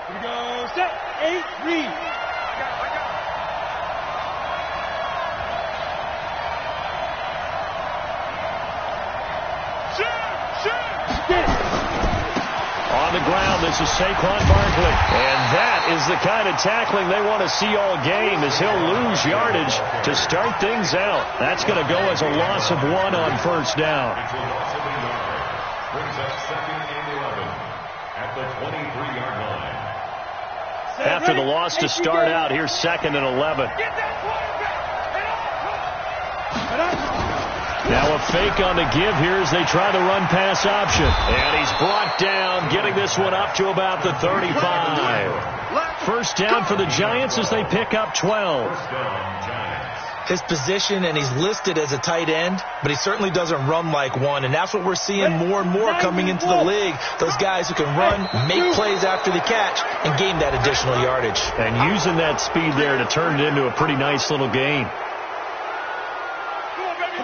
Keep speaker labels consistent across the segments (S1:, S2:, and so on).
S1: Here we go. Set. 8, read.
S2: On the ground, this is Saquon Barkley. And that is the kind of tackling they want to see all game, as he'll lose yardage to start things out. That's going to go as a loss of 1 on first down.
S3: Brings up 2nd and 11 at the 23-yard line.
S2: After the loss to start out, here's 2nd and 11. Now a fake on the give here as they try the run-pass option. And he's brought down, getting this one up to about the 35. First down for the Giants as they pick up 12.
S4: His position, and he's listed as a tight end, but he certainly doesn't run like one, and that's what we're seeing more and more coming into the league. Those guys who can run, make plays after the catch, and gain that additional yardage.
S2: And using that speed there to turn it into a pretty nice little gain.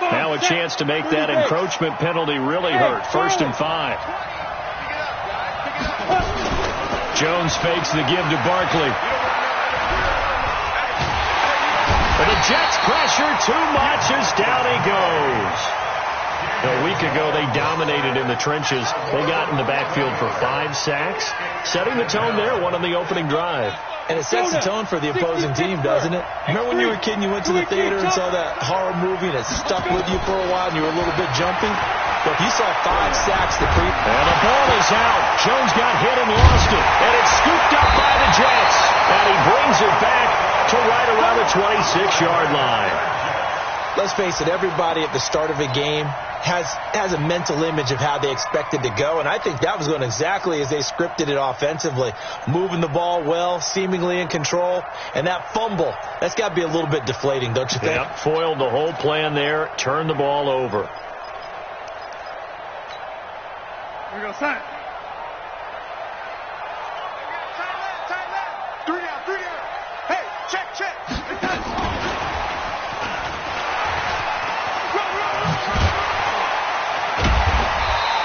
S2: Now a chance to make that encroachment penalty really hurt. 1st and 5. Jones fakes the give to Barkley. But the Jets pressure too much as down he goes. A week ago, they dominated in the trenches. They got in the backfield for 5 sacks, setting the tone there, one on the opening drive.
S4: And it sets the tone for the opposing team, doesn't it? Remember when you were a kid and you went to the theater and saw that horror movie and it stuck with you for a while and you were a little bit jumpy? Well, if you saw 5 sacks the pre...
S2: And the ball is out. Jones got hit and lost it. And it's scooped up by the Jets. And he brings it back to right around the 26-yard line.
S4: Let's face it, everybody at the start of a game has a mental image of how they expect it to go, and I think that was going exactly as they scripted it offensively. Moving the ball well, seemingly in control, and that fumble, that's got to be a little bit deflating, don't you think?
S2: Yep, foiled the whole plan there, turned the ball over.
S1: Here we go, sign. 3 down. Hey, check.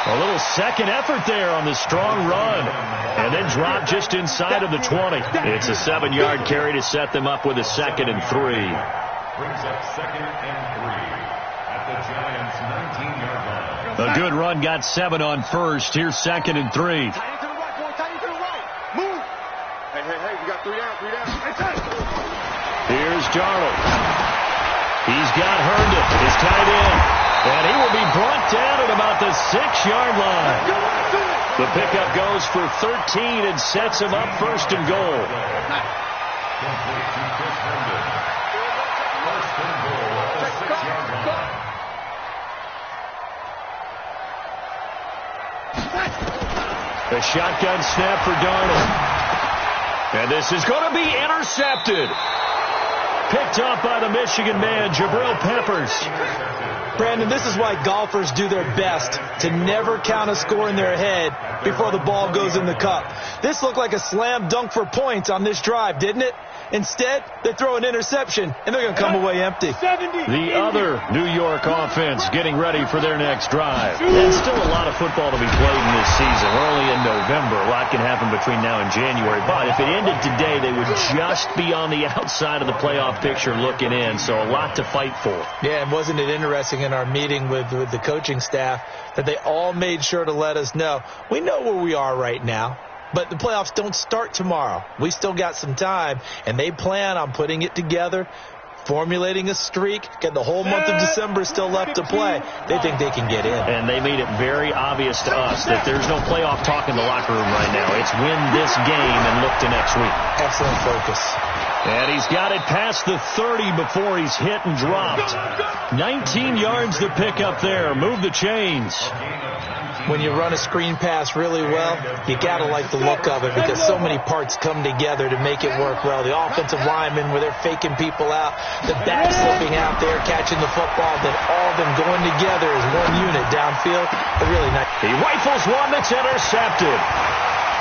S2: A little second effort there on the strong run. And then drop just inside of the 20. It's a 7-yard carry to set them up with a 2nd and 3.
S3: Brings up 2nd and 3 at the Giants' 19-yard line.
S2: A good run got 7 on first. Here's 2nd and 3.
S1: Tight end to the right, boy. Tight end to the right. Move. Hey. We got 3 down. Hey, tight.
S2: Here's Darnold. He's got Herndon, his tight end. And he will be brought down at about the 6-yard line. The pickup goes for 13 and sets him up 1st and goal.
S3: Complete to Chris Herndon. 1st and goal at the 6-yard line.
S2: A shotgun snap for Darnold. And this is going to be intercepted. Picked up by the Michigan man, Jabril Peppers.
S4: Brandon, this is why golfers do their best to never count a score in their head before the ball goes in the cup. This looked like a slam dunk for points on this drive, didn't it? Instead, they throw an interception, and they're going to come away empty.
S2: The other New York offense getting ready for their next drive. There's still a lot of football to be played in this season. We're only in November. A lot can happen between now and January. But if it ended today, they would just be on the outside of the playoff picture looking in. So a lot to fight for.
S4: Yeah, and wasn't it interesting in our meeting with the coaching staff that they all made sure to let us know, we know where we are right now. But the playoffs don't start tomorrow. We still got some time, and they plan on putting it together, formulating a streak, get the whole month of December still left to play. They think they can get in.
S2: And they made it very obvious to us that there's no playoff talk in the locker room right now. It's win this game and look to next week.
S4: Excellent focus.
S2: And he's got it past the 30 before he's hit and dropped. 19 yards to pick up there. Move the chains.
S4: When you run a screen pass really well, you got to like the look of it because so many parts come together to make it work well. The offensive linemen where they're faking people out, the back slipping out there, catching the football, then all of them going together as one unit downfield. They're really nice.
S2: He rifles one that's intercepted.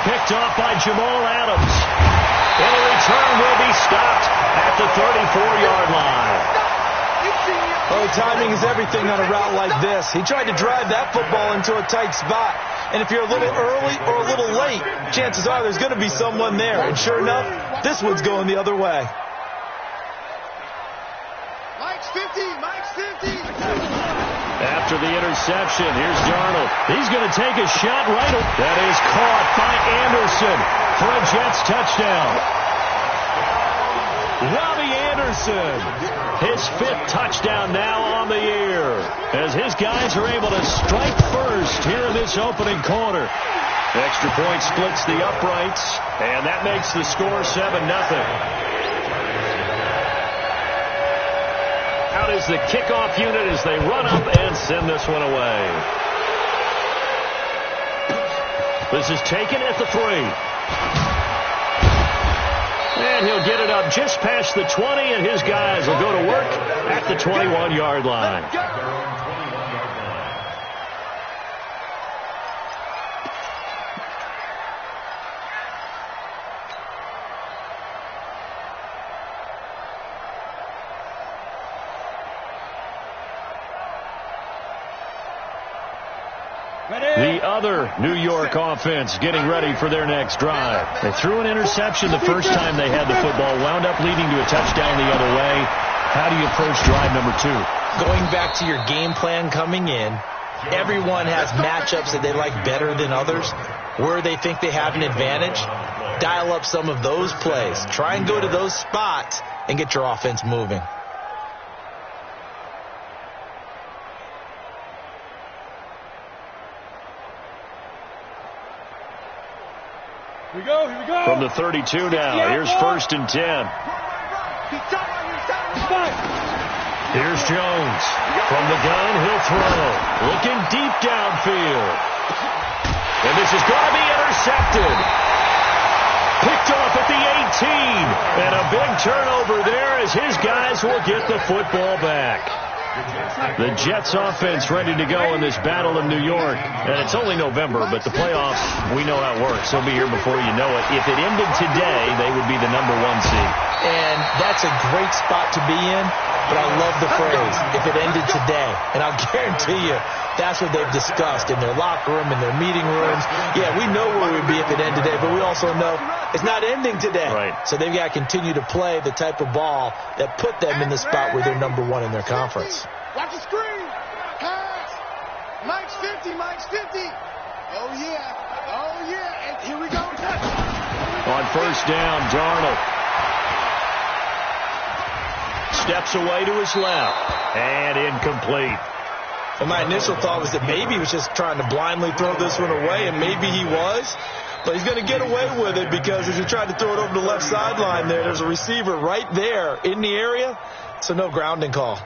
S2: Picked off by Jamal Adams. And the return will be stopped at the 34-yard line.
S4: Oh, timing is everything on a route like this. He tried to drive that football into a tight spot. And if you're a little early or a little late, chances are there's going to be someone there. And sure enough, this one's going the other way.
S1: Mike's 50. Mike's 50.
S2: After the interception, here's Darnold. He's going to take a shot right. That is caught by Anderson for a Jets touchdown. Robbie Anderson, his 5th touchdown now on the year, as his guys are able to strike first here in this opening quarter. Extra point splits the uprights, and that makes the score 7-0. Out is the kickoff unit as they run up and send this one away. This is taken at the 3. And he'll get it up just past the 20, and his guys will go to work at the 21-yard line. The other New York offense getting ready for their next drive. They threw an interception the first time they had the football, wound up leading to a touchdown the other way. How do you approach drive number 2?
S4: Going back to your game plan coming in, everyone has matchups that they like better than others, where they think they have an advantage. Dial up some of those plays. Try and go to those spots and get your offense moving.
S1: Here we go, here we go.
S2: From the 32 now, here's 1st and 10. Here's Jones. From the gun, he'll throw. Looking deep downfield. And this is going to be intercepted. Picked off at the 18. And a big turnover there as his guys will get the football back. The Jets offense ready to go in this battle of New York. And it's only November, but the playoffs, we know how it works. They'll be here before you know it. If it ended today, they would be the number 1 seed.
S4: And that's a great spot to be in, but I love the phrase, if it ended today. And I'll guarantee you, that's what they've discussed in their locker room, in their meeting rooms. Yeah, we know where we'd be if it ended today, but we also know it's not ending today.
S2: Right.
S4: So they've got to continue to play the type of ball that put them in the spot where they're number 1 in their conference.
S1: Watch the screen. Pass. Mike's 50. Mike's 50. Oh, yeah. Oh, yeah. And here we go.
S2: On 1st down, Darnold steps away to his left. And incomplete.
S4: And my initial thought was that maybe he was just trying to blindly throw this one away, and maybe he was. But he's going to get away with it because as he tried to throw it over the left sideline there's a receiver right there in the area. So no grounding call.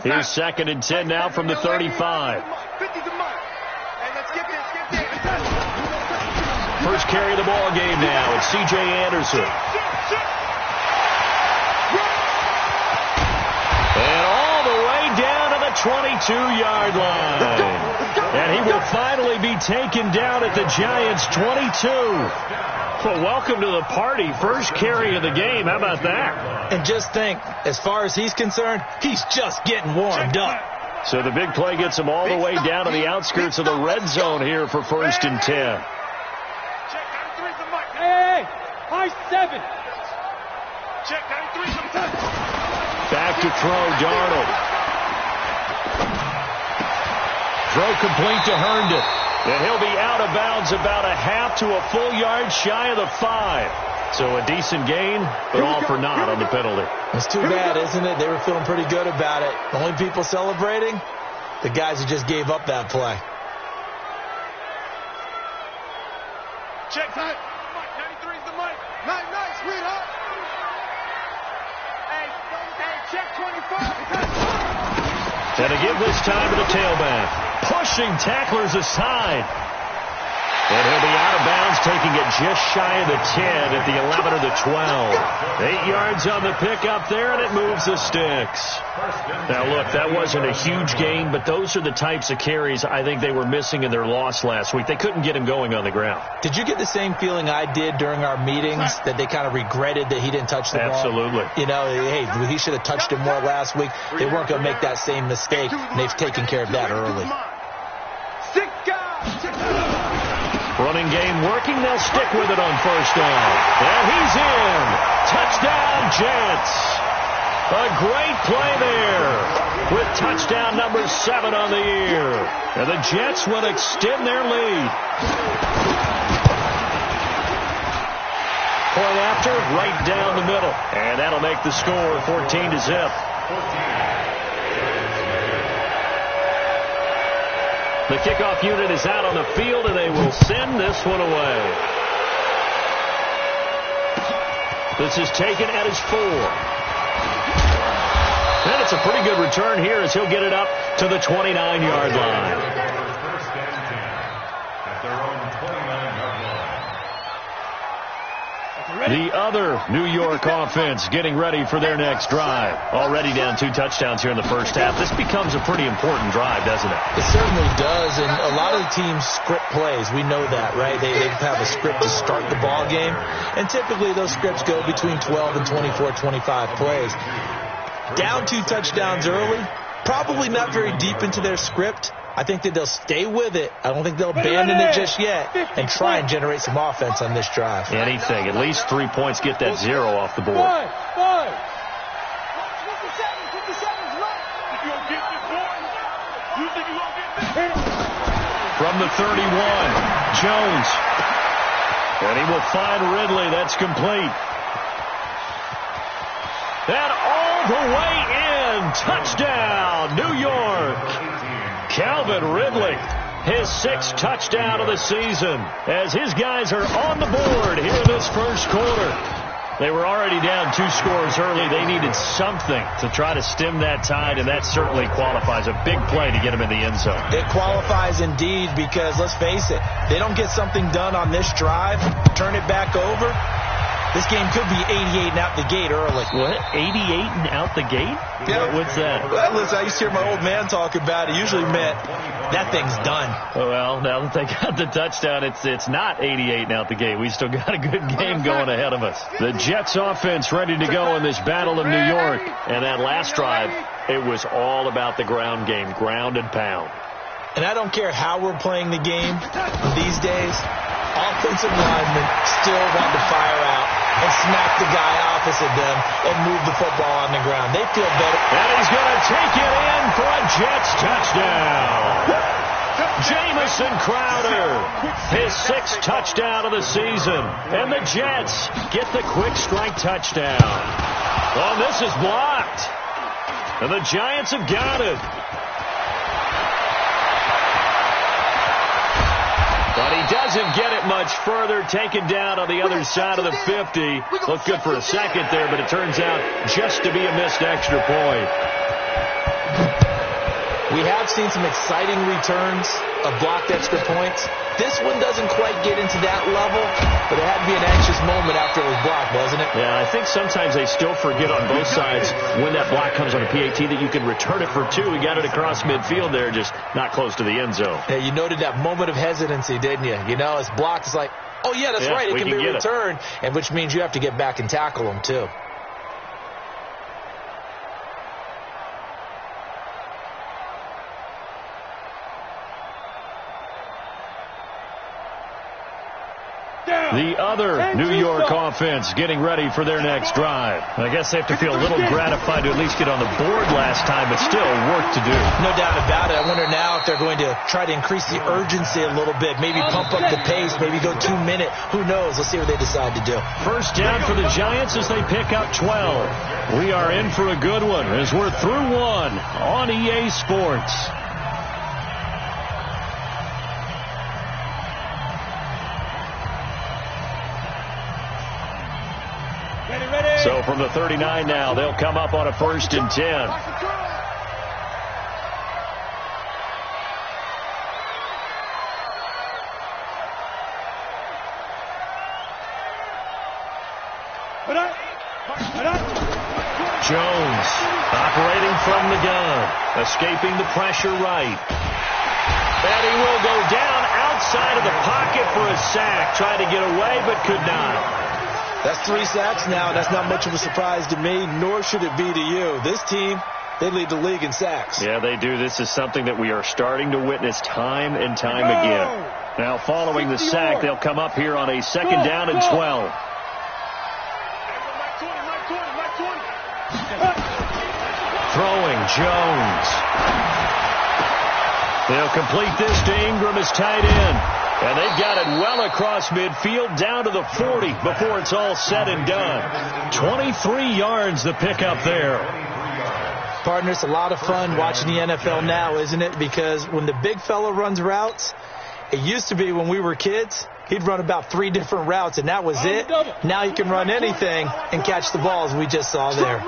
S2: Here's 2nd and 10 now from the 35. First carry of the ball game now. It's C.J. Anderson. And all the way down to the 22-yard line. And he will finally be taken down at the Giants' 22. Well, welcome to the party. First carry of the game. How about that?
S4: And just think, as far as he's concerned, he's just getting warmed up.
S2: So the big play gets him all the way down to the outskirts of the red zone here for 1st and 10.
S1: Hey, high 7. Check 93.
S2: Back to throw, Darnold. Throw complete to Herndon. And he'll be out of bounds about a half to a full yard shy of the 5. So a decent gain, but all for naught on the penalty.
S4: It's too bad, isn't it? They were feeling pretty good about it. The only people celebrating, the guys who just gave up that play.
S1: Check time. Mike, 93 is the mic. Nice, sweetheart. Hey, check 25.
S2: And to give this time to the tailback. Pushing tacklers aside. And he'll be out of bounds, taking it just shy of the 10 at the 11 or the 12. 8 yards on the pickup there, and it moves the sticks. Now, look, that wasn't a huge gain, but those are the types of carries I think they were missing in their loss last week. They couldn't get him going on the ground.
S4: Did you get the same feeling I did during our meetings, that they kind of regretted that he didn't touch the ball?
S2: Absolutely.
S4: You know, hey, he should have touched him more last week. They weren't going to make that same mistake, and they've taken care of that early.
S2: Running game working. They'll stick with it on first down. And he's in. Touchdown, Jets. A great play there with touchdown number 7 on the year. And the Jets will extend their lead. Point after, right down the middle. And that'll make the score 14-0. The kickoff unit is out on the field, and they will send this one away. This is taken at his 4. And it's a pretty good return here as he'll get it up to the 29-yard line.
S3: First and 10 at their own 29-yard line.
S2: The other New York offense getting ready for their next drive. Already down 2 touchdowns here in the first half. This becomes a pretty important drive, doesn't it?
S4: It certainly does, and a lot of the teams script plays. We know that, right? They have a script to start the ball game, and typically those scripts go between 12 and 24, 25 plays. Down 2 touchdowns early, probably not very deep into their script. I think that they'll stay with it. I don't think they'll abandon it just yet and try and generate some offense on this drive.
S2: Anything. At least 3 points. Get that 0 off the board. From the 31, Jones. And he will find Ridley. That's complete. And all the way in. Touchdown, New York. Calvin Ridley, his 6th touchdown of the season, as his guys are on the board here in this first quarter. They were already down 2 scores early. They needed something to try to stem that tide, and that certainly qualifies. A big play to get them in the end zone.
S4: It qualifies indeed because, let's face it, they don't get something done on this drive, turn it back over. This game could be 88 and out the gate early.
S2: What? 88 and out the gate?
S4: Yeah.
S2: What's that?
S4: Well, listen, I used to hear my old man talk about it. Usually meant that thing's done.
S2: Well, now that they got the touchdown, it's not 88 and out the gate. We still got a good game going ahead of us. The Jets offense ready to go in this battle of New York. And that last drive, it was all about the ground game, ground and pound.
S4: And I don't care how we're playing the game these days, offensive linemen still want to fire out and smack the guy opposite them and move the football on the ground. They feel better.
S2: And he's going to take it in for a Jets touchdown. Jamison Crowder, his 6th touchdown of the season. And the Jets get the quick strike touchdown. Oh, this is blocked. And the Giants have got it. But he doesn't get it much further. Taken down on the other side of the 50. Looked good for a second there, but it turns out just to be a missed extra point.
S4: We have seen some exciting returns of blocked extra points. This one doesn't quite get into that level, but it had to be an anxious moment after it was blocked, wasn't it?
S2: Yeah, I think sometimes they still forget on both sides when that block comes on a PAT that you can return it for 2. He got it across midfield there, just not close to the end zone.
S4: Yeah, you noted that moment of hesitancy, didn't you? You know, it's blocked. It's like, oh, yeah, that's right. It can be returned, and which means you have to get back and tackle him, too.
S2: The other New York offense getting ready for their next drive. I guess they have to feel a little gratified to at least get on the board last time, but still work to do.
S4: No doubt about it. I wonder now if they're going to try to increase the urgency a little bit, maybe pump up the pace, maybe go 2 minute. Who knows? Let's see what they decide to do.
S2: First down for the Giants as they pick up 12. We are in for a good one as we're through one on EA Sports. So from the 39 now, they'll come up on a 1st and 10. Jones operating from the gun, escaping the pressure right. And he will go down outside of the pocket for a sack. Tried to get away, but could not.
S4: That's 3 sacks now. That's not much of a surprise to me, nor should it be to you. This team, they lead the league in sacks.
S2: Yeah, they do. This is something that we are starting to witness time and time again. Now, following the sack, they'll come up here on a 2nd down and 12. Throwing, Jones. They'll complete this to Ingram as tight end. And they've got it well across midfield down to the 40 before it's all said and done. 23 yards the pickup there.
S4: Partner, it's a lot of fun watching the NFL now, isn't it? Because when the big fella runs routes, it used to be when we were kids, he'd run about 3 different routes, and that was it. Now he can run anything and catch the balls we just saw there.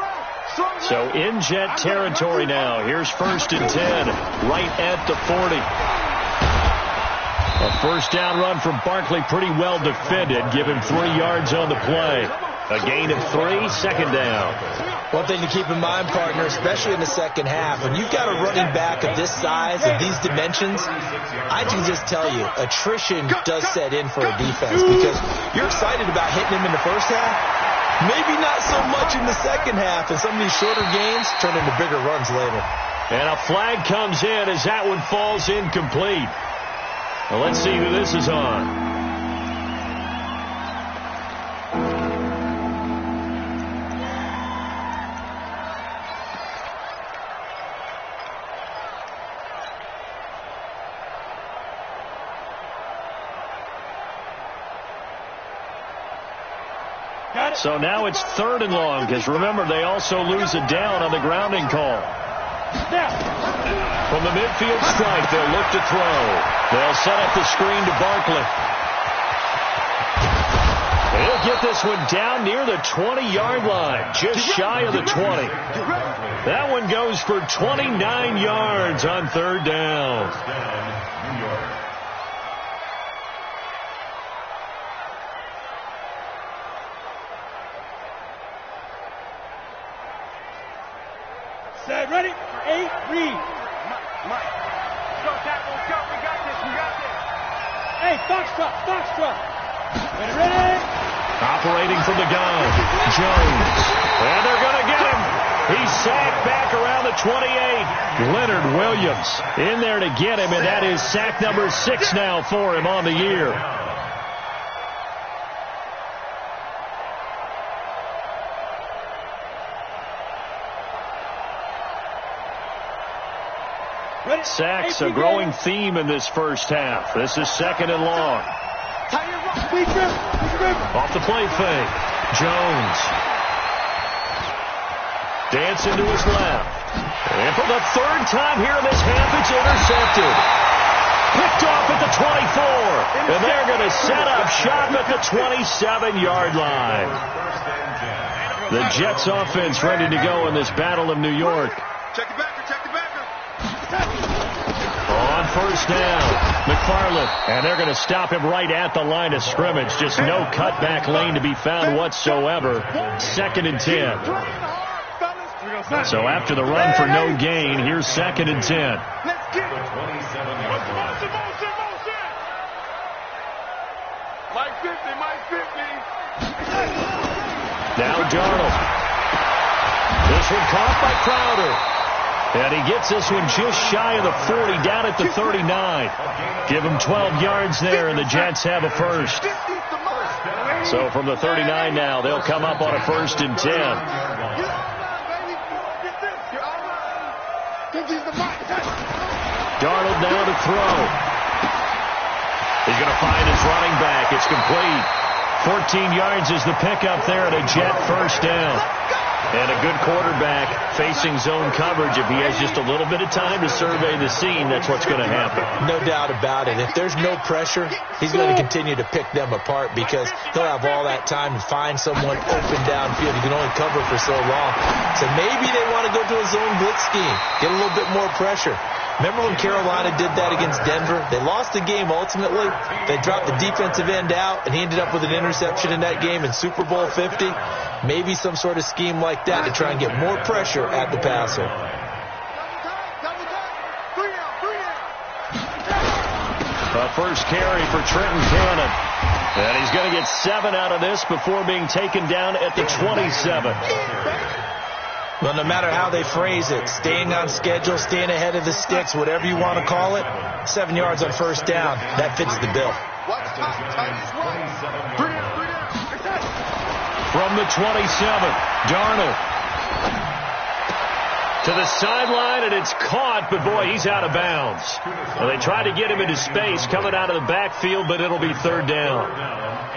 S2: So in Jet territory now. Here's 1st and 10, right at the 40. A 1st down run from Barkley, pretty well defended. Give him 3 yards on the play. A gain of 3, 2nd down.
S4: One thing to keep in mind, partner, especially in the second half, when you've got a running back of this size and these dimensions, I can just tell you, attrition does set in for a defense because you're excited about hitting him in the first half. Maybe not so much in the second half, and some of these shorter gains turn into bigger runs later.
S2: And a flag comes in as that one falls incomplete. Well, let's see who this is on. So now it's 3rd and long, because remember, they also lose a down on the grounding call. From the midfield strike, they'll look to throw. They'll set up the screen to Barkley. They'll get this one down near the 20-yard line, just shy of the 20. That one goes for 29 yards on 3rd down.
S1: Ready? 8, read. Mike. Go, tackle, go. We got this. Hey, Foxtrot. Ready?
S2: Operating from the gun. Jones. And they're going to get him. He's sacked back around the 28. Leonard Williams in there to get him, and that is sack number 6 now for him on the year. Sacks, a growing theme in this first half. This is 2nd and long. Off the play fake. Jones. Dancing to his left. And for the 3rd time here in this half, it's intercepted. Picked off at the 24. And they're going to set up shop at the 27-yard line. The Jets offense ready to go in this Battle of New York.
S1: Check the backer.
S2: On 1st down, McFarland, and they're going to stop him right at the line of scrimmage. Just no cutback lane to be found whatsoever. 2nd and 10. So after the run for no gain, here's 2nd and 10. Now Darnold. This one caught by Crowder. And he gets this one just shy of the 40, down at the 39. Give him 12 yards there, and the Jets have a first. So from the 39 now, they'll come up on a 1st and 10. Darnold now to throw. He's going to find his running back. It's complete. 14 yards is the pickup there, and a Jet 1st down. And a good quarterback facing zone coverage. If he has just a little bit of time to survey the scene, that's what's going to happen.
S4: No doubt about it. If there's no pressure, he's going to continue to pick them apart because he'll have all that time to find someone open downfield. He can only cover for so long. So maybe they want to go to a zone blitz scheme, get a little bit more pressure. Remember when Carolina did that against Denver? They lost the game ultimately. They dropped the defensive end out, and he ended up with an interception in that game in Super Bowl 50. Maybe some sort of scheme like that to try and get more pressure at the passer.
S2: The first carry for Trenton Cannon. And he's going to get 7 out of this before being taken down at the 27.
S4: Well, no matter how they phrase it, staying on schedule, staying ahead of the sticks, whatever you want to call it, 7 yards on first down, that fits the bill.
S2: From the 27, Darnold to the sideline, and it's caught, but boy, he's out of bounds. Well, they tried to get him into space coming out of the backfield, but it'll be third down.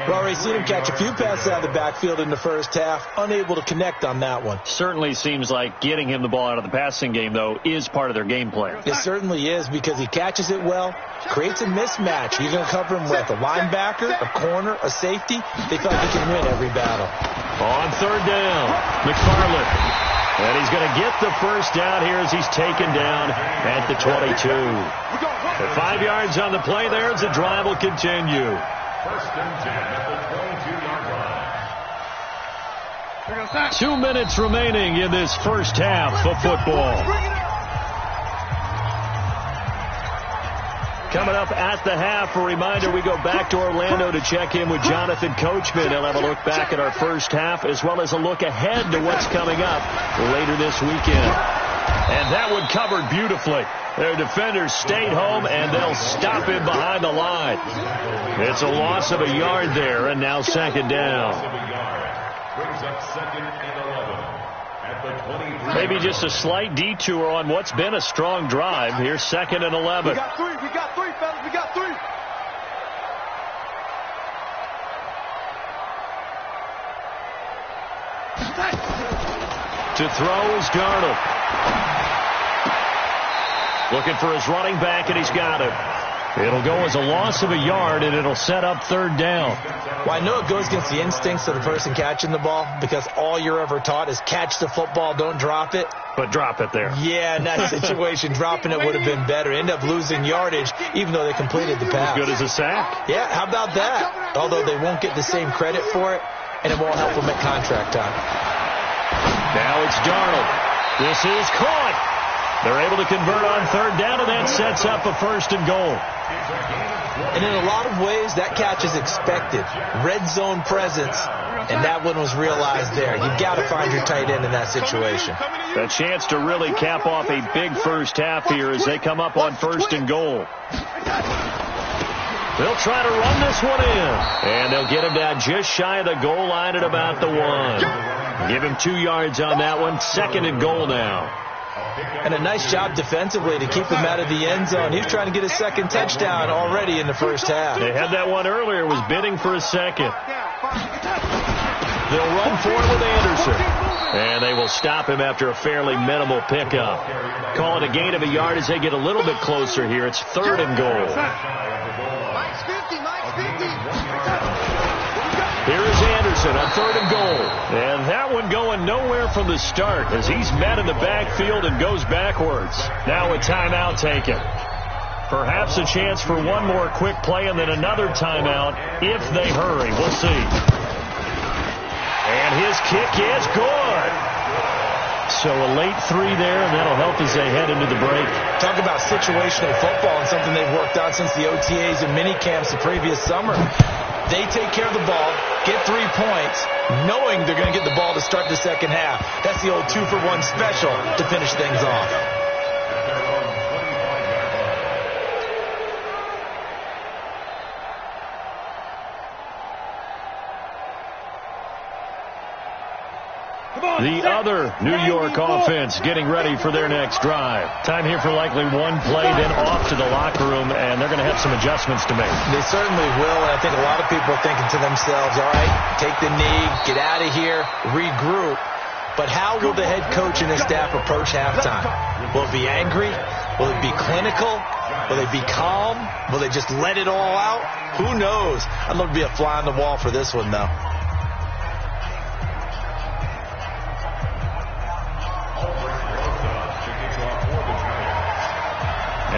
S4: Well, already seen him catch a few passes out of the backfield in the first half, unable to connect on that one.
S2: Certainly seems like getting him the ball out of the passing game, though, is part of their game plan.
S4: It certainly is, because he catches it well, creates a mismatch. You're going to cover him with a linebacker, a corner, a safety. They feel like they can win every battle.
S2: On third down, McFarland. And he's going to get the first down here as he's taken down at the 22. The 5 yards on the play there as the drive will continue.
S3: First and 10 at the 22-yard line.
S2: 2 minutes remaining in this first half of football. Coming up at the half, a reminder, we go back to Orlando to check in with Jonathan Coachman. He'll have a look back at our first half as well as a look ahead to what's coming up later this weekend. And that one covered beautifully. Their defenders stayed home, and they'll stop him behind the line. It's a loss of a yard there, and now second down.
S3: Brings up second and 11.
S2: Maybe just a slight detour on what's been a strong drive. Here's second and 11.
S1: We got three, fellas. We got three.
S2: To throw is Darnold. Looking for his running back, and he's got it. It'll go as a loss of a yard, and it'll set up third down.
S4: Well, I know it goes against the instincts of the person catching the ball, because all you're ever taught is catch the football, don't drop it.
S2: But drop it there.
S4: Yeah, in that situation, dropping it would have been better. End up losing yardage, even though they completed the pass.
S2: As good as a sack.
S4: Yeah, how about that? Although they won't get the same credit for it, and it won't help them at contract time.
S2: Now it's Darnold. This is caught. They're able to convert on third down, and that sets up a first and goal.
S4: And in a lot of ways, that catch is expected. Red zone presence, and that one was realized there. You've got to find your tight end in that situation.
S2: A chance to really cap off a big first half here as they come up on first and goal. They'll try to run this one in, and they'll get him down just shy of the goal line at about the 1. Give him 2 yards on that one. Second and goal now.
S4: And a nice job defensively to keep him out of the end zone. He was trying to get a second touchdown already in the first half.
S2: They had that one earlier, was bidding for a second. They'll run for it with Anderson. And they will stop him after a fairly minimal pickup. Call it a gain of a yard as they get a little bit closer here. It's third and goal.
S1: Mike's 50.
S2: Here is Anderson on third and goal. And that one going nowhere from the start as he's met in the backfield and goes backwards. Now a timeout taken. Perhaps a chance for one more quick play and then another timeout if they hurry. We'll see. And his kick is good. So a late 3 there, and that'll help as they head into the break.
S4: Talk about situational football and something they've worked on since the OTAs and mini camps the previous summer. They take care of the ball, get 3 points, knowing they're going to get the ball to start the second half. That's the old 2-for-1 special to finish things off.
S2: The other New York offense getting ready for their next drive. Time here for likely one play, then off to the locker room, and they're going to have some adjustments to make.
S4: They certainly will, and I think a lot of people are thinking to themselves, all right, take the knee, get out of here, regroup. But how will the head coach and his staff approach halftime? Will it be angry? Will it be clinical? Will they be calm? Will they just let it all out? Who knows? I'd love to be a fly on the wall for this one, though.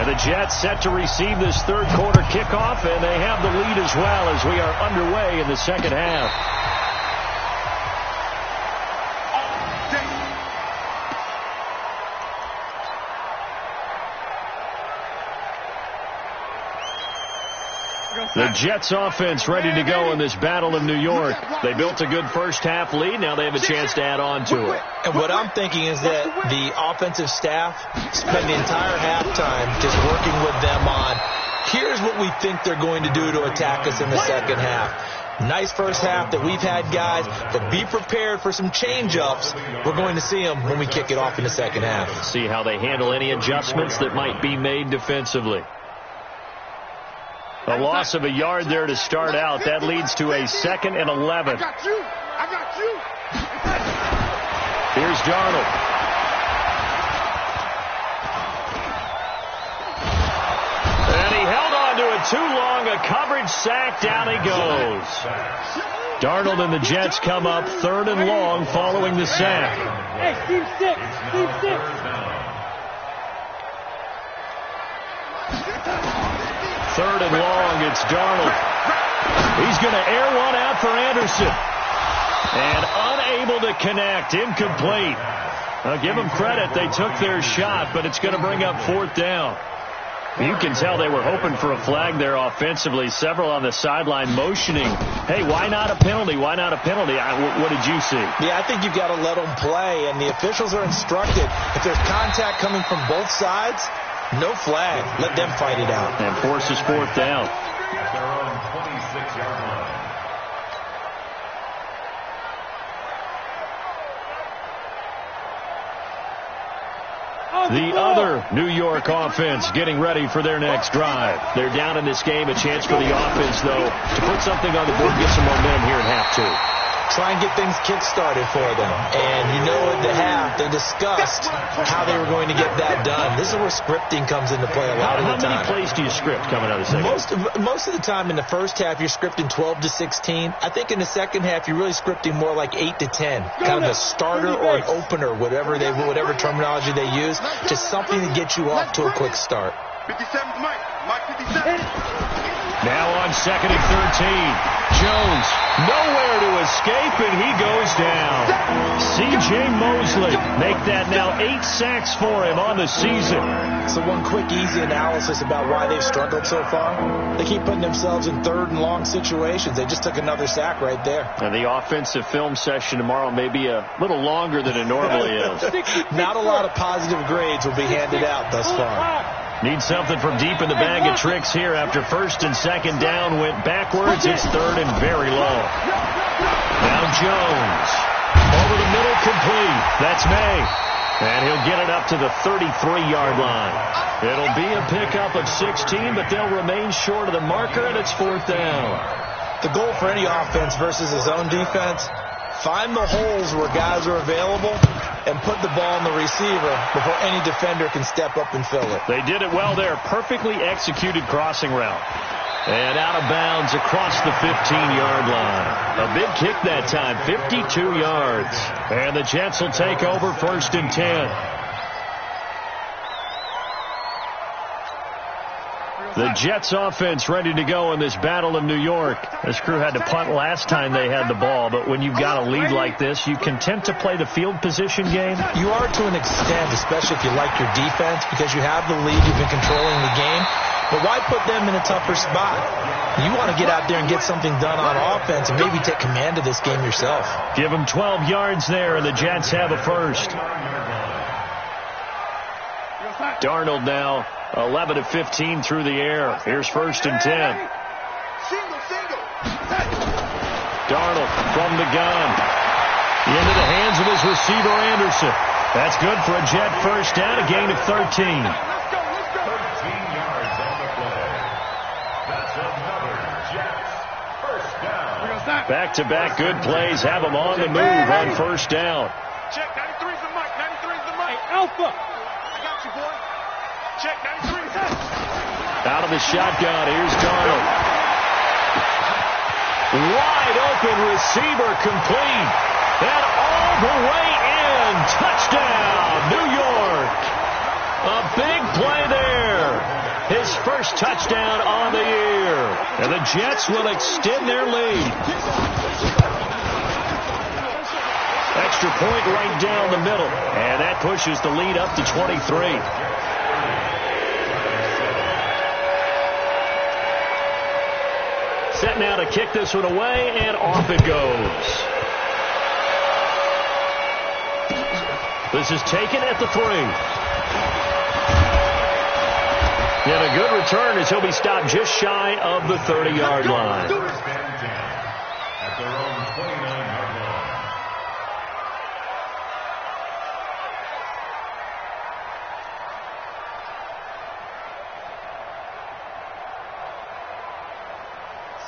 S2: And the Jets set to receive this third quarter kickoff, and they have the lead as well as we are underway in the second half. The Jets offense ready to go in this battle of New York. They built a good first half lead. Now they have a chance to add on to it.
S4: And what I'm thinking is that the offensive staff spend the entire halftime just working with them on, here's what we think they're going to do to attack us in the second half. Nice first half that we've had, guys, but be prepared for some change-ups. We're going to see them when we kick it off in the second half.
S2: See how they handle any adjustments that might be made defensively. A loss of a yard there to start out. That leads to a 2nd and 11.
S1: I got you.
S2: Here's Darnold. And he held on to it too long. A coverage sack. Down he goes. Darnold and the Jets come up 3rd and long following the sack.
S5: Hey, Steve 6.
S2: 3rd and long, it's Darnold. He's going to air one out for Anderson. And unable to connect, incomplete. I'll give them credit, they took their shot, but it's going to bring up 4th down. You can tell they were hoping for a flag there offensively. Several on the sideline motioning, hey, why not a penalty? Why not a penalty? What did you see?
S4: Yeah, I think you've got to let them play, and the officials are instructed. If there's contact coming from both sides, no flag. Let them fight it out.
S2: And forces 4th down.
S3: At their own 26-yard line.
S2: The other New York offense getting ready for their next drive. They're down in this game. A chance for the offense, though, to put something on the board, get some momentum here in half 2.
S4: Try and get things kick-started for them. And you know at the half, they discussed how they were going to get that done. This is where scripting comes into play a lot of the time.
S2: How many plays do you script coming out of the second?
S4: Most of the time in the first half, you're scripting 12 to 16. I think in the second half, you're really scripting more like 8 to 10. Kind of a starter or an opener, whatever terminology they use. Just something to get you off to a quick start.
S1: 57's Mike 57.
S2: Now on 2nd and 13. Jones nowhere to escape, and he goes down. C.J. Mosley make that now 8 sacks for him on the season.
S4: So one quick, easy analysis about why they've struggled so far. They keep putting themselves in 3rd and long situations. They just took another sack right there.
S2: And the offensive film session tomorrow may be a little longer than it normally is.
S4: Not a lot of positive grades will be handed out thus far.
S2: Need something from deep in the bag of tricks here after 1st and 2nd down went backwards. It's 3rd and very long. Now Jones. Over the middle, complete. That's May. And he'll get it up to the 33-yard line. It'll be a pickup of 16, but they'll remain short of the marker, and it's 4th down.
S4: The goal for any offense versus his own defense, find the holes where guys are available and put the ball in the receiver before any defender can step up and fill it.
S2: They did it well there. Perfectly executed crossing route. And out of bounds across the 15-yard line. A big kick that time, 52 yards. And the Jets will take over 1st and 10. The Jets offense ready to go in this battle of New York. This crew had to punt last time they had the ball, but when you've got a lead like this, you content to play the field position game?
S4: You are to an extent, especially if you like your defense, because you have the lead, you've been controlling the game. But why put them in a tougher spot? You want to get out there and get something done on offense and maybe take command of this game yourself.
S2: Give them 12 yards there, and the Jets have a first. Darnold now 11 of 15 through the air. Here's 1st and 10. Darnold from the gun. Into the hands of his receiver, Anderson. That's good for a Jet first down, a gain of 13.
S3: 13 yards on the play. That's another Jets first down.
S2: Back-to-back good plays have them on the move on 1st down.
S1: Check 93's the Mike. 93's the Mike.
S5: Hey, Alpha.
S1: I got you, boy. Check 93's.
S2: Out of the shotgun, here's Darnold. Wide open receiver complete. And all the way in. Touchdown, New York. A big play there. first touchdown on the year. And the Jets will extend their lead. Extra point right down the middle. And that pushes the lead up to 23. Set now to kick this one away, and off it goes. This is taken at the 3. And a good return as he'll be stopped just shy of the 30-yard line.
S3: At their own 29-yard line.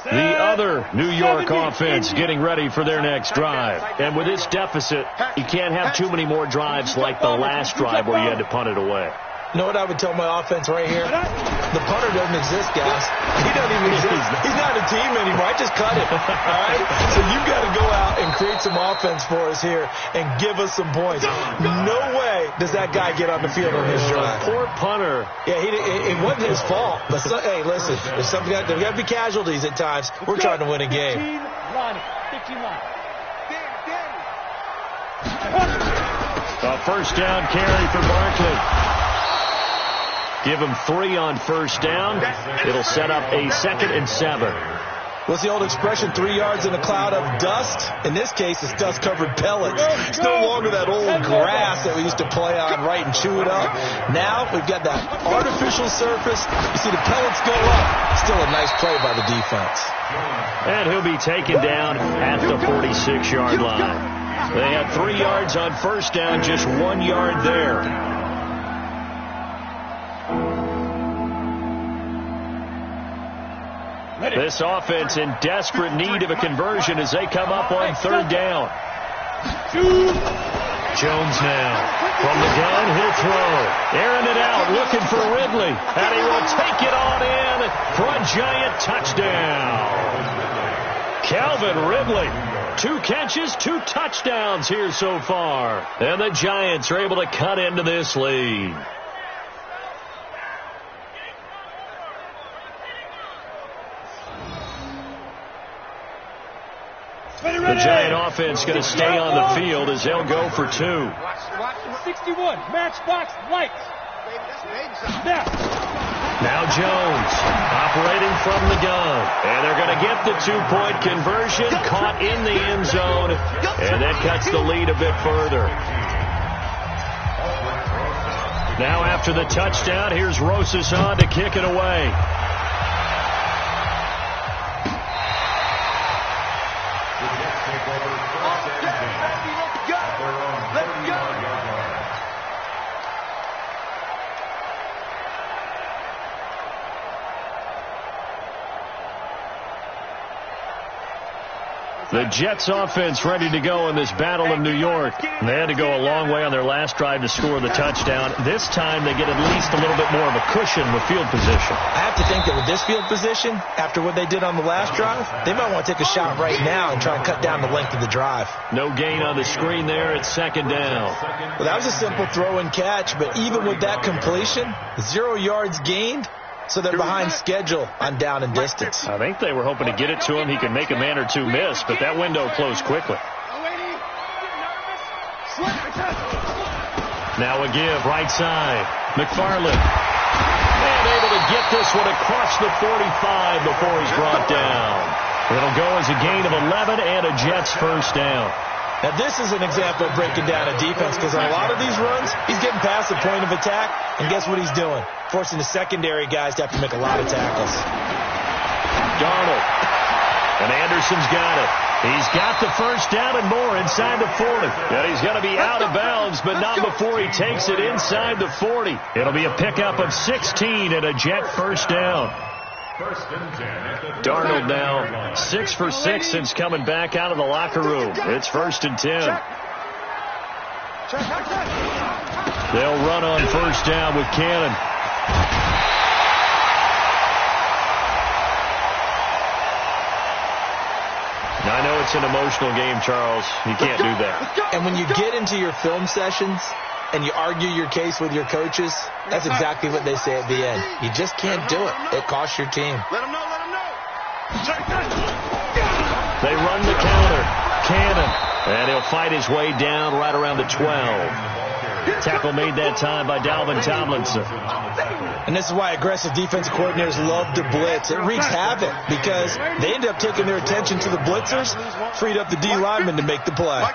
S2: The other New York offense getting ready for their next drive. And with this deficit, you can't have too many more drives like the last drive where you had to punt it away.
S4: You know what I would tell my offense right here? The punter doesn't exist, guys. He doesn't even exist. He's not a team anymore. I just cut him. All right? So you've got to go out and create some offense for us here and give us some points. No way does that guy get on the field on this drive.
S2: Poor punter.
S4: Yeah, it wasn't his fault. But hey, listen, there's got to be casualties at times. We're trying to win a game.
S5: 15 line.
S2: A first down carry for Barkley. Give him 3 on first down. It'll set up a 2nd and 7.
S4: What's the old expression? 3 yards in a cloud of dust? In this case, it's dust-covered pellets. It's no longer that old grass that we used to play on, right, and chew it up. Now we've got that artificial surface. You see the pellets go up. Still a nice play by the defense.
S2: And he'll be taken down at the 46-yard line. They had 3 yards on first down, just 1 yard there. This offense in desperate need of a conversion as they come up on 3rd down. Jones now from the gun, he'll throw. Airing it out, looking for Ridley. And he will take it on in for a giant touchdown. Calvin Ridley. 2 catches, 2 touchdowns here so far. And the Giants are able to cut into this lead. The Giant offense going to stay on the field as they'll go for 2.
S5: 61, matchbox, lights.
S2: Now Jones operating from the gun. And they're going to get the 2-point conversion, caught in the end zone. And that cuts the lead a bit further. Now after the touchdown, here's Rosas on to kick it away. The Jets offense ready to go in this battle of New York. They had to go a long way on their last drive to score the touchdown. This time they get at least a little bit more of a cushion with field position.
S4: I have to think that with this field position, after what they did on the last drive, they might want to take a shot right now and try and cut down the length of the drive.
S2: No gain on the screen there. It's 2nd down.
S4: Well, that was a simple throw and catch, but even with that completion, 0 yards gained. So they're behind schedule on down and distance.
S2: I think they were hoping to get it to him. He could make a man or two miss, but that window closed quickly. Now a give, right side. McFarland. And able to get this one across the 45 before he's brought down. It'll go as a gain of 11 and a Jets first down.
S4: Now, this is an example of breaking down a defense because on a lot of these runs, he's getting past the point of attack, and guess what he's doing? Forcing the secondary guys to have to make a lot of tackles.
S2: Darnold. And Anderson's got it. He's got the first down and more inside the 40. And he's going to be out of bounds, but not before he takes it inside the 40. It'll be a pickup of 16 and a Jet first down. Darnold now 6 for 6 since coming back out of the locker room. It's 1st and 10. They'll run on first down with Cannon. Now, I know it's an emotional game, Charles. You can't do that.
S4: And when you get into your film sessions, and you argue your case with your coaches, that's exactly what they say at the end. You just can't do it. It costs your team.
S1: Let him know, let him know.
S2: They run the counter. Cannon. And he'll fight his way down right around the 12. Tackle made that time by Dalvin Tomlinson.
S4: And this is why aggressive defensive coordinators love to blitz. It wreaks havoc because they end up taking their attention to the blitzers, freed up the D lineman to make the play.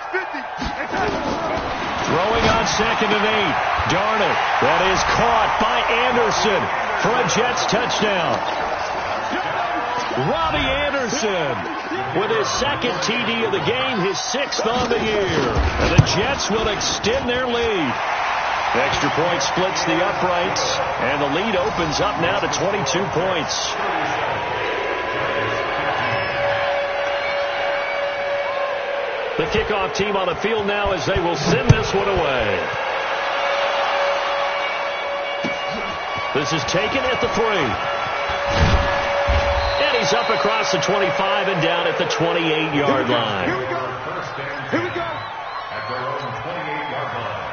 S2: Throwing on 2nd and 8. Darnold. That is caught by Anderson for a Jets touchdown. Robbie Anderson with his 2nd TD of the game, his 6th on the year. And the Jets will extend their lead. The extra point splits the uprights, and the lead opens up now to 22 points. The kickoff team on the field now as they will send this one away. This is taken at the 3. And he's up across the 25 and down at the 28-yard line.
S1: Here we go. Here we go.
S3: At their own 28-yard line.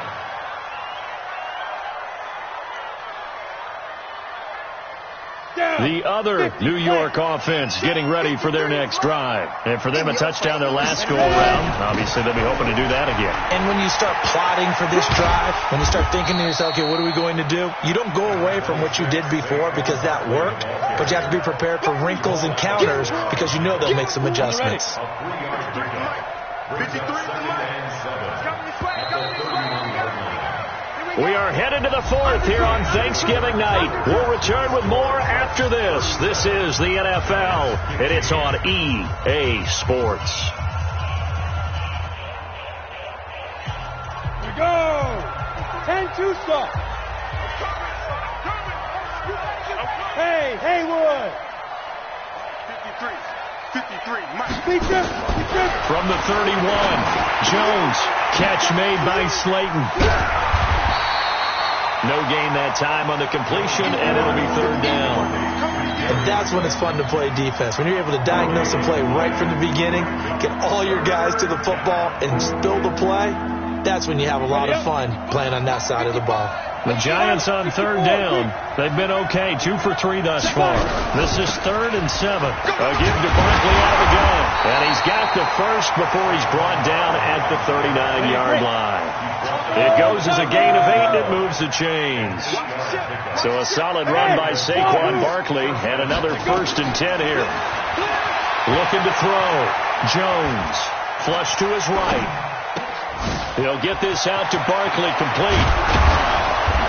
S2: The other New York offense getting ready for their next drive. And for them, a touchdown their last go-around. Obviously, they'll be hoping to do that again.
S4: And when you start plotting for this drive, when you start thinking to yourself, okay, what are we going to do? You don't go away from what you did before because that worked, but you have to be prepared for wrinkles and counters because you know they'll make some adjustments.
S1: 53
S2: We are headed to the 4th here on Thanksgiving night. We'll return with more after this. This is the NFL, and it's on EA Sports.
S5: We go. 10-2 stop. Hey, Haywood.
S1: 53, Mike.
S5: Feature.
S2: From the 31, Jones. Catch made by Slayton. No gain that time on the completion, and it'll be 3rd down.
S4: And that's when it's fun to play defense. When you're able to diagnose a play right from the beginning, get all your guys to the football, and just build the play, that's when you have a lot of fun playing on that side of the ball.
S2: The Giants on 3rd down. They've been okay, 2 for 3 thus far. This is 3rd and 7. A give to Barkley out of the gun. And he's got the first before he's brought down at the 39-yard line. It goes as a gain of 8, and it moves the chains. So a solid run by Saquon Barkley, and another 1st and 10 here. Looking to throw. Jones. Flush to his right. He'll get this out to Barkley, complete.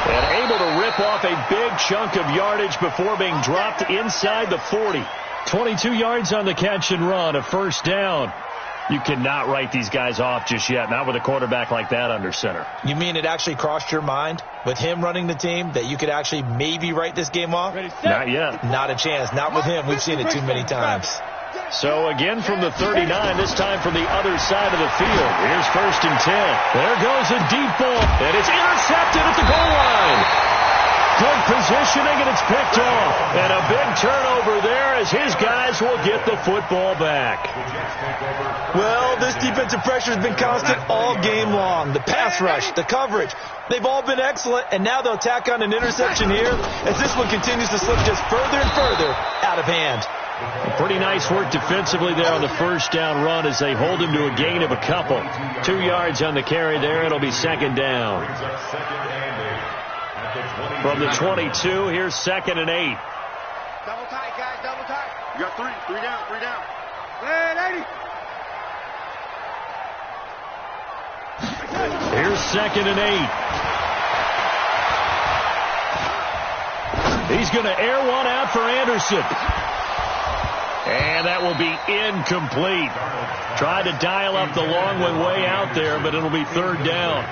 S2: And able to rip off a big chunk of yardage before being dropped inside the 40. 22 yards on the catch and run, a 1st down. You cannot write these guys off just yet, not with a quarterback like that under center.
S4: You mean it actually crossed your mind with him running the team that you could actually maybe write this game off?
S2: Not yet.
S4: Not a chance. Not with him. We've seen it too many times.
S2: So again from the 39, this time from the other side of the field. Here's 1st and 10. There goes a deep ball, and it's intercepted at the goal line. Good positioning, and it's picked off. And a big turnover there as his guys will get the football back.
S4: Well, this defensive pressure has been constant all game long. The pass rush, the coverage, they've all been excellent, and now they'll tack on an interception here as this one continues to slip just further and further out of hand.
S2: Pretty nice work defensively there on the 1st down run as they hold him to a gain of a couple. 2 yards on the carry there. It'll be 2nd down. From the 22, here's 2nd and 8.
S1: Double tight, guys, double tight. You got 3 down, 3 down.
S2: Here's 2nd and 8. He's going to air one out for Anderson. And that will be incomplete. Tried to dial up the long one way out there, but it'll be 3rd down.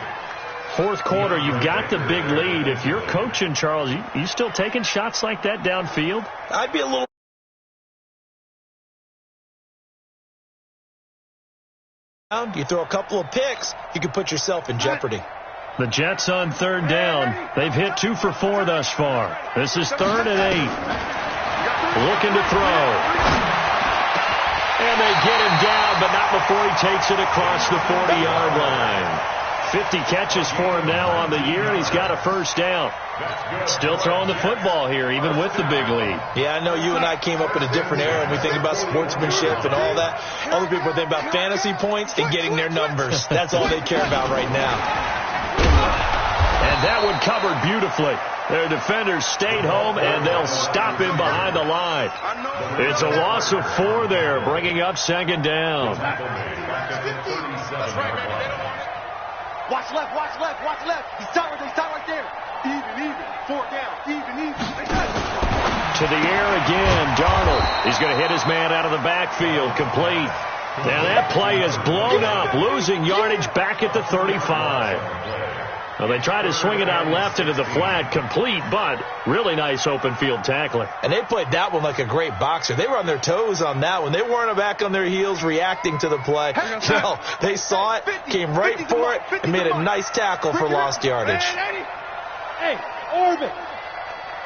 S2: 4th quarter, you've got the big lead. If you're coaching, Charles, you still taking shots like that downfield?
S4: I'd be a little... You throw a couple of picks, you can put yourself in jeopardy.
S2: The Jets on 3rd down. They've hit 2 for 4 thus far. This is 3rd and 8. Looking to throw. And they get him down, but not before he takes it across the 40-yard line. 50 catches for him now on the year, and he's got a first down. Still throwing the football here, even with the big lead.
S4: Yeah, I know you and I came up in a different era, and we think about sportsmanship and all that. Other people think about fantasy points and getting their numbers. That's all they care about right now.
S2: And that one covered beautifully. Their defenders stayed home, and they'll stop him behind the line. It's a loss of 4 there, bringing up second down.
S1: That's right, baby. They don't want it. Watch left, watch left, watch left. He's tight right there. Even. 4 down. Even.
S2: To the air again, Darnold. He's going to hit his man out of the backfield, complete. Now that play is blown up, losing yardage back at the 35. Well, they try to swing it out left into the flat, complete, but really nice open field tackling.
S4: And they played that one like a great boxer. They were on their toes on that one. They weren't back on their heels reacting to the play. No, they saw it, came right for it, and made a nice tackle for lost yardage.
S5: Hey, Orbit.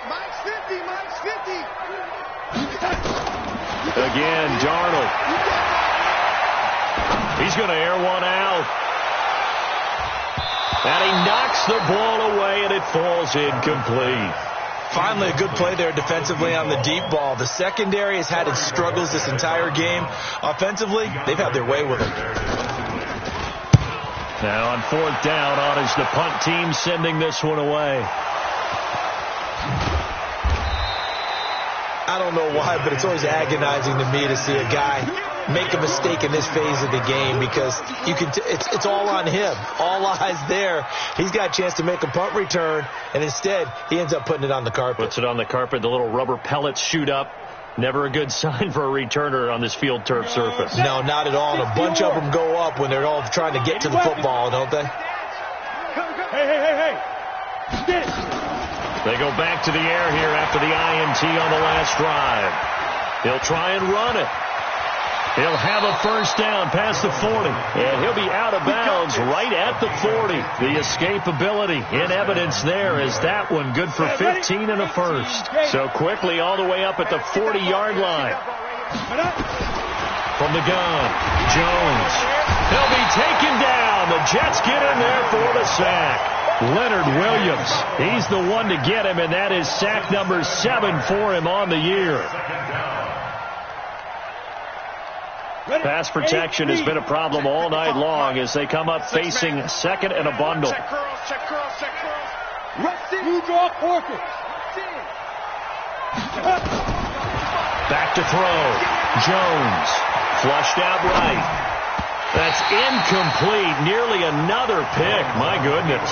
S1: Mike's 50.
S2: Again, Darnold. He's going to air one out. And he knocks the ball away, and it falls incomplete.
S4: Finally, a good play there defensively on the deep ball. The secondary has had its struggles this entire game. Offensively, they've had their way with it.
S2: Now on 4th down, on is the punt team sending this one away.
S4: I don't know why, but it's always agonizing to me to see a guy make a mistake in this phase of the game, because you can it's all on him. All eyes there. He's got a chance to make a punt return, and instead he ends up putting it on the carpet.
S2: Puts it on the carpet. The little rubber pellets shoot up. Never a good sign for a returner on this field turf surface.
S4: No, not at all. And a bunch of them go up when they're all trying to get to the football, don't they?
S5: Hey. Get it.
S2: They go back to the air here after the INT on the last drive. He'll try and run it. He'll have a first down past the 40, and he'll be out of bounds right at the 40. The escapability in evidence there is that one good for 15 and a first. So quickly all the way up at the 40-yard line. From the gun, Jones. He'll be taken down. The Jets get in there for the sack. Leonard Williams, he's the one to get him, and that is sack number 7 for him on the year. Pass protection has been a problem all night long as they come up facing second and a bundle.
S1: Check curls.
S5: You draw corker.
S2: Back to throw. Jones. Flushed out right. That's incomplete. Nearly another pick. My goodness.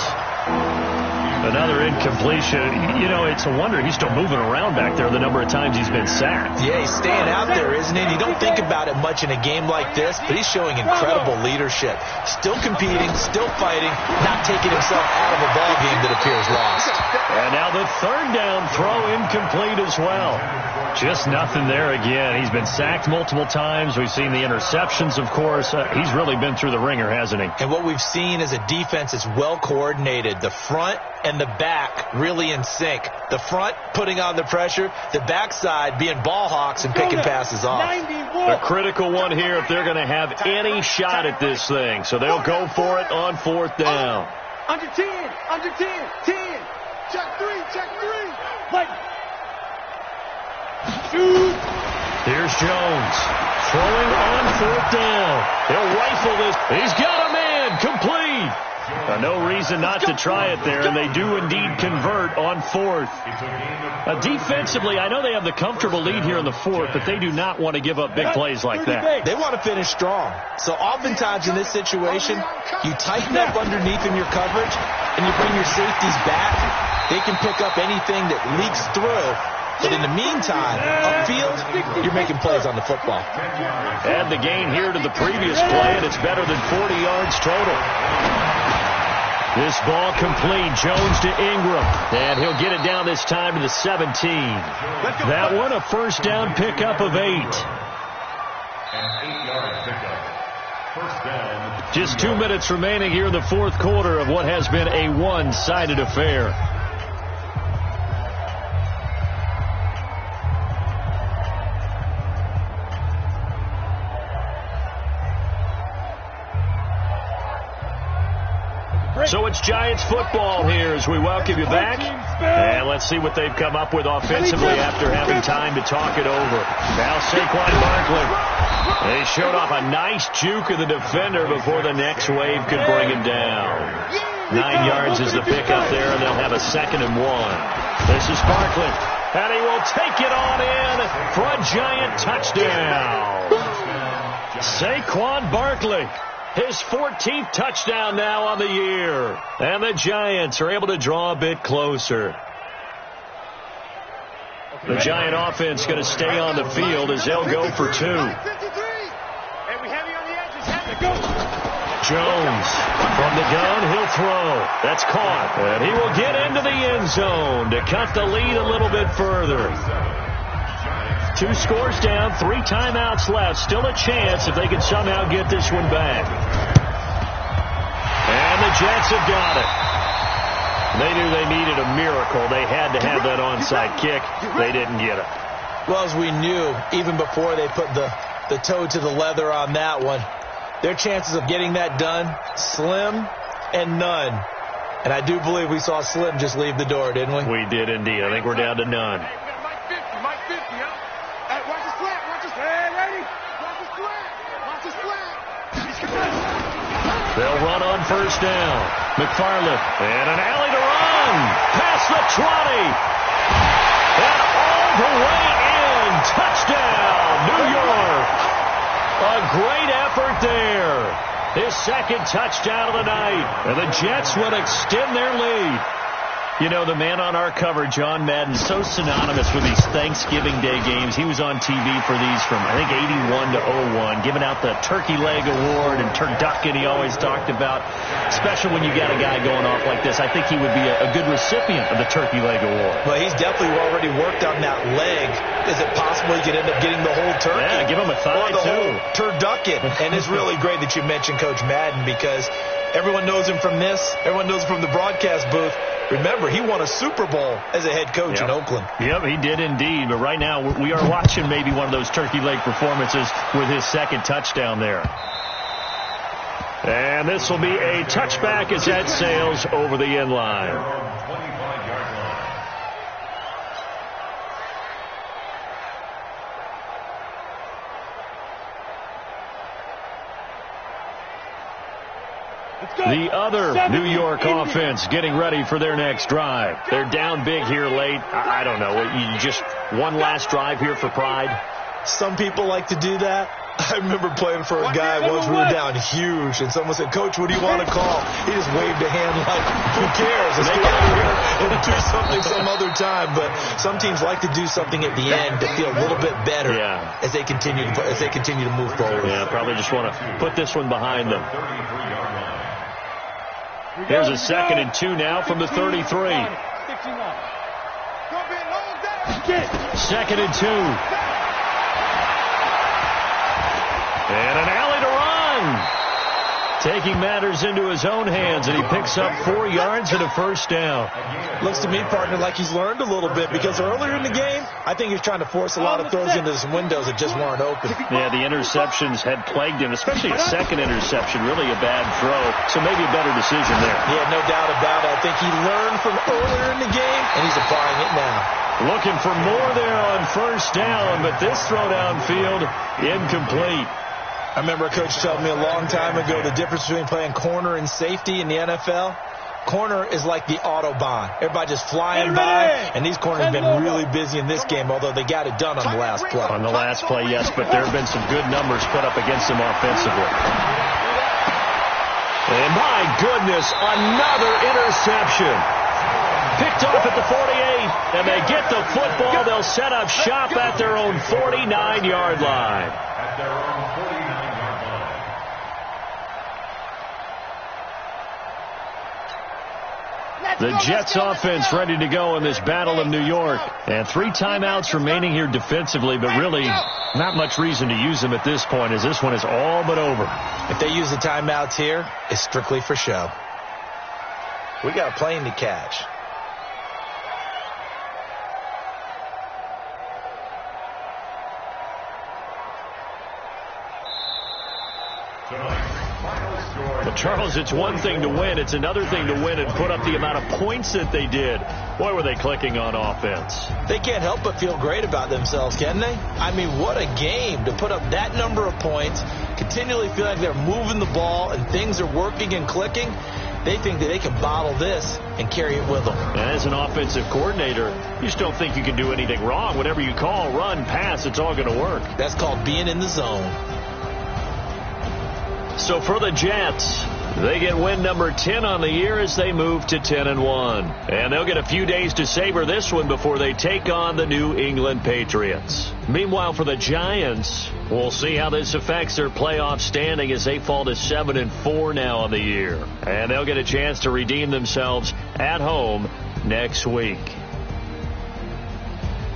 S2: Another incompletion. You know, it's a wonder he's still moving around back there the number of times he's been sacked.
S4: Yeah, he's staying out there, isn't he? You don't think about it much in a game like this, but he's showing incredible leadership. Still competing, still fighting, not taking himself out of a ball game that appears lost.
S2: And now the 3rd down throw incomplete as well. Just nothing there again. He's been sacked multiple times. We've seen the interceptions, of course. He's really been through the ringer, hasn't he?
S4: And what we've seen is a defense that's well coordinated. The front and the back really in sync. The front putting on the pressure, the backside being ball hawks and picking passes off.
S2: A critical one here if they're going to have any shot at this thing. So they'll go for it on 4th down.
S1: Under 10. 10. Check 3.
S5: Like. Shoot.
S2: Here's Jones. Throwing on 4th down. He'll rifle this. He's got a man. Complete. No reason not to try it there, and they do indeed convert on 4th. Defensively, I know they have the comfortable lead here in the 4th, but they do not want to give up big plays like that.
S4: They want to finish strong. So oftentimes in this situation, you tighten up underneath in your coverage, and you bring your safeties back. They can pick up anything that leaks through. But in the meantime, upfield, you're making plays on the football.
S2: Add the gain here to the previous play, and it's better than 40 yards total. This ball complete. Jones to Ingram. And he'll get it down this time to the 17. That one a first down pickup of 8.
S3: An 8-yard pickup. First down.
S2: Just 2 minutes remaining here in the 4th quarter of what has been a one-sided affair. So it's Giants football here as we welcome you back. And let's see what they've come up with offensively after having time to talk it over. Now Saquon Barkley. They showed off a nice juke of the defender before the next wave could bring him down. 9 yards is the pickup there, and they'll have a 2nd and 1. This is Barkley, and he will take it on in for a Giant touchdown. Saquon Barkley, his 14th touchdown now on the year. And the Giants are able to draw a bit closer. The Giant offense going to stay on the field as they'll go for 2. Jones from the gun, he'll throw. That's caught. And he will get into the end zone to cut the lead a little bit further. 2 scores down, 3 timeouts left. Still a chance if they can somehow get this one back. And the Jets have got it. They knew they needed a miracle. They had to have that onside kick. They didn't get it.
S4: Well, as we knew, even before they put the toe to the leather on that one, their chances of getting that done, slim and none. And I do believe we saw Slim just leave the door, didn't we?
S2: We did indeed. I think we're down to none. They'll run on first down. McFarland, and an alley to run. Past the 20. And all the way in. Touchdown, New York. A great effort there. His 2nd touchdown of the night. And the Jets will extend their lead. You know, the man on our cover, John Madden, so synonymous with these Thanksgiving Day games. He was on TV for these from, I think, 81 to 01, giving out the Turkey Leg Award and turducken he always talked about. Especially when you got a guy going off like this. I think he would be a good recipient of the Turkey Leg Award.
S4: Well, he's definitely already worked on that leg. Is it possible he could end up getting the whole turkey?
S2: Yeah, give him a thigh,
S4: or the
S2: too.
S4: whole turducken. And it's really great that you mentioned Coach Madden because everyone knows him from this. Everyone knows him from the broadcast booth. Remember, he won a Super Bowl as a head coach in Oakland.
S2: Yep, he did indeed. But right now, we are watching maybe one of those turkey leg performances with his 2nd touchdown there. And this will be a touchback as that sails over the end line. The other New York offense getting ready for their next drive. They're down big here late. I don't know. You just one last drive here for pride?
S4: Some people like to do that. I remember playing for a guy once. We were down huge, and someone said, "Coach, what do you want to call?" He just waved a hand like, "Who cares? Let's get out of here and do something some other time." But some teams like to do something at the end to feel a little bit better as they continue to move forward.
S2: Yeah, probably just want to put this one behind them. Here's a 2nd and 2 now from the 33. 2nd and 2. And an alley to run. Taking matters into his own hands, and he picks up 4 yards and a first down.
S4: Looks to me, partner, like he's learned a little bit because earlier in the game, I think he's trying to force a lot of throws into some windows that just weren't open.
S2: Yeah, the interceptions had plagued him, especially a 2nd interception, really a bad throw. So maybe a better decision there.
S4: Yeah, no doubt about it. I think he learned from earlier in the game, and he's applying it now.
S2: Looking for more there on first down, but this throw downfield, incomplete.
S4: I remember a coach telling me a long time ago the difference between playing corner and safety in the NFL. Corner is like the Autobahn. Everybody just flying by, and these corners have been really busy in this game, although they got it done on the last play.
S2: On the last play, yes, but there have been some good numbers put up against them offensively. And my goodness, another interception. Picked off at the 48, and they get the football. They'll set up shop at their own 49-yard line.
S3: At their own 49-yard line.
S2: The Jets offense ready to go in this battle of New York. And 3 timeouts remaining here defensively, but really not much reason to use them at this point as this one is all but over.
S4: If they use the timeouts here, it's strictly for show. We got a plane to catch.
S3: Tonight's final
S2: Well, Charles, it's one thing to win. It's another thing to win and put up the amount of points that they did. Boy, were they clicking on offense.
S4: They can't help but feel great about themselves, can they? I mean, what a game to put up that number of points, continually feel like they're moving the ball and things are working and clicking. They think that they can bottle this and carry it with them.
S2: And as an offensive coordinator, you just don't think you can do anything wrong. Whatever you call, run, pass, it's all going to work.
S4: That's called being in the zone.
S2: So for the Jets, they get win number 10 on the year as they move to 10-1. And they'll get a few days to savor this one before they take on the New England Patriots. Meanwhile, for the Giants, we'll see how this affects their playoff standing as they fall to 7-4 now on the year. And they'll get a chance to redeem themselves at home next week.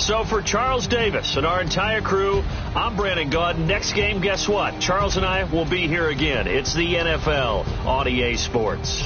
S2: So for Charles Davis and our entire crew, I'm Brandon Gaud. Next game, guess what? Charles and I will be here again. It's the NFL on EA Sports.